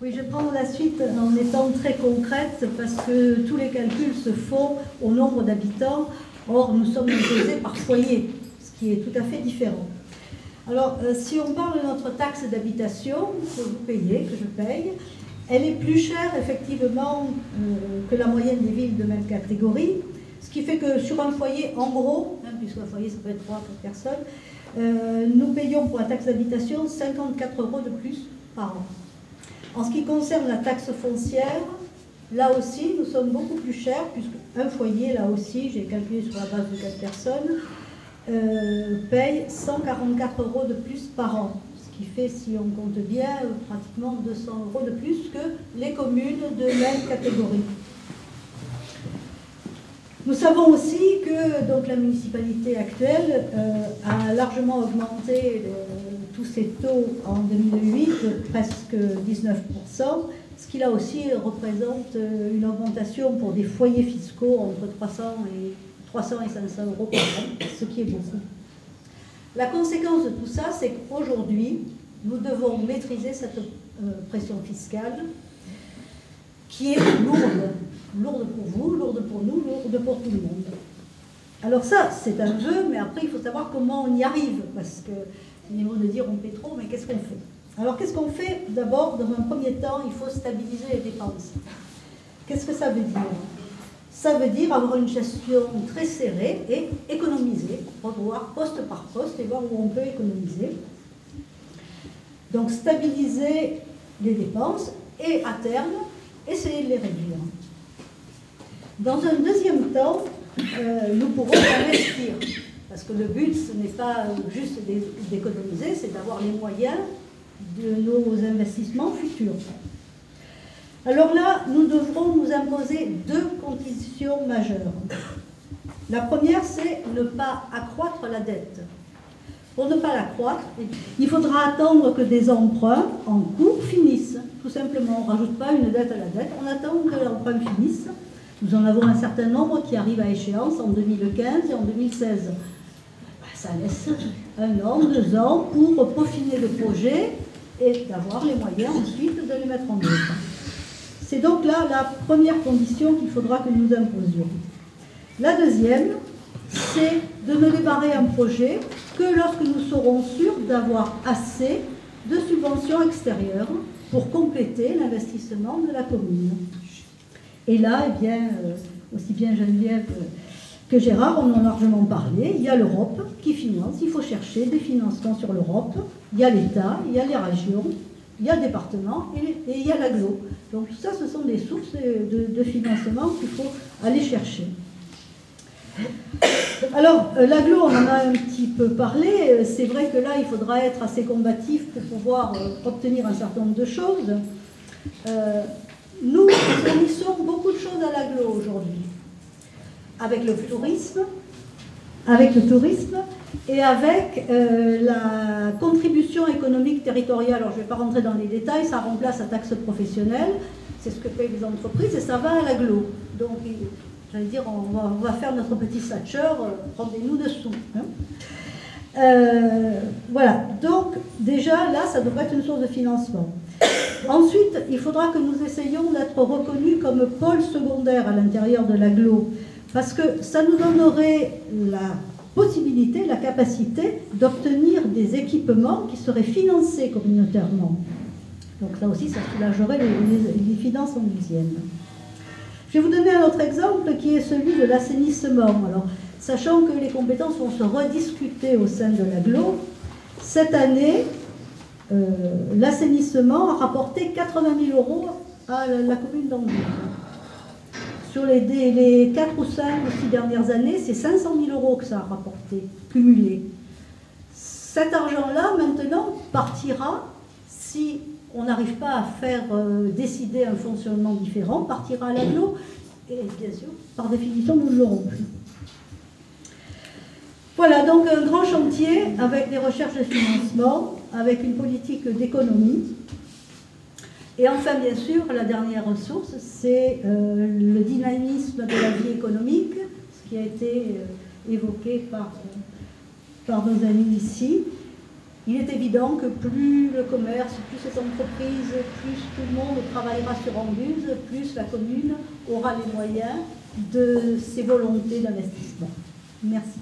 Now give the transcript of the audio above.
Oui, je vais prendre la suite en étant très concrète parce que tous les calculs se font au nombre d'habitants. Or, nous sommes imposés par foyer, ce qui est tout à fait différent. Alors, si on parle de notre taxe d'habitation que vous payez, que je paye, elle est plus chère effectivement que la moyenne des villes de même catégorie, ce qui fait que sur un foyer, en gros, puisqu'un foyer ça peut être 3 ou 4 personnes, nous payons pour la taxe d'habitation 54 € de plus par an. En ce qui concerne la taxe foncière, là aussi, nous sommes beaucoup plus chers, puisqu'un foyer, là aussi, j'ai calculé sur la base de 4 personnes, paye 144 € de plus par an. Ce qui fait, si on compte bien, pratiquement 200 € de plus que les communes de même catégorie. Nous savons aussi que donc, la municipalité actuelle a largement augmenté tous ses taux en 2008, presque 19%, ce qui là aussi représente une augmentation pour des foyers fiscaux entre 300 et 500 € par an, ce qui est beaucoup. La conséquence de tout ça, c'est qu'aujourd'hui, nous devons maîtriser cette pression fiscale qui est lourde. Lourde pour vous, lourde pour nous, lourde pour tout le monde. Alors ça, c'est un vœu, mais après, il faut savoir comment on y arrive, parce que c'est une de dire on paie trop, mais qu'est-ce qu'on fait? Alors, qu'est-ce qu'on fait? D'abord, dans un premier temps, il faut stabiliser les dépenses. Qu'est-ce que ça veut dire? Ça veut dire avoir une gestion très serrée et économiser, revoir poste par poste et voir où on peut économiser. Donc, stabiliser les dépenses et, à terme, essayer de les réduire. Dans un deuxième temps, nous pourrons investir, parce que le but, ce n'est pas juste d'économiser, c'est d'avoir les moyens de nos investissements futurs. Alors là, nous devrons nous imposer 2 conditions majeures. La première, c'est ne pas accroître la dette. Pour ne pas l'accroître, il faudra attendre que des emprunts en cours finissent. Tout simplement, on ne rajoute pas une dette à la dette, on attend que l'emprunt finisse. Nous en avons un certain nombre qui arrivent à échéance en 2015 et en 2016. Ça laisse 1 an, 2 ans pour peaufiner le projet et d'avoir les moyens ensuite de les mettre en œuvre. C'est donc là la première condition qu'il faudra que nous imposions. La deuxième, c'est de ne démarrer un projet que lorsque nous serons sûrs d'avoir assez de subventions extérieures pour compléter l'investissement de la commune. Et là, eh bien, aussi bien Geneviève que Gérard en ont largement parlé. Il y a l'Europe qui finance, il faut chercher des financements sur l'Europe. Il y a l'État, il y a les régions, il y a le département et il y a l'aglo. Donc tout ça, ce sont des sources de financement qu'il faut aller chercher. Alors, l'aglo, on en a un petit peu parlé. C'est vrai que là, il faudra être assez combatif pour pouvoir obtenir un certain nombre de choses. Nous fournissons beaucoup de choses à l'aglo aujourd'hui, avec le tourisme et avec la contribution économique territoriale. Alors je ne vais pas rentrer dans les détails, ça remplace la taxe professionnelle, c'est ce que payent les entreprises et ça va à l'aglo. Donc, j'allais dire, on va faire notre petit Thatcher, rendez-nous dessous. Voilà, donc déjà là, ça devrait être une source de financement. Ensuite, il faudra que nous essayions d'être reconnus comme pôle secondaire à l'intérieur de l'aglo, parce que ça nous donnerait la possibilité, la capacité d'obtenir des équipements qui seraient financés communautairement. Donc là aussi, ça soulagerait les finances onguisiennes. Je vais vous donner un autre exemple qui est celui de l'assainissement. Alors, sachant que les compétences vont se rediscuter au sein de l'aglo, cette année, l'assainissement a rapporté 80 000 € à la commune d'Anguise. Sur les 4 ou 5 ou 6 dernières années, c'est 500 000 € que ça a rapporté, cumulé. Cet argent-là, maintenant, partira, si on n'arrive pas à faire décider un fonctionnement différent, partira à l'aglo, et bien sûr, par définition, nous ne l'aurons plus. Voilà, donc un grand chantier avec des recherches de financement, avec une politique d'économie. Et enfin, bien sûr, la dernière ressource, c'est le dynamisme de la vie économique, ce qui a été évoqué par nos amis ici. il est évident que plus le commerce, plus ces entreprises, plus tout le monde travaillera sur Anduze, plus la commune aura les moyens de ses volontés d'investissement. Merci.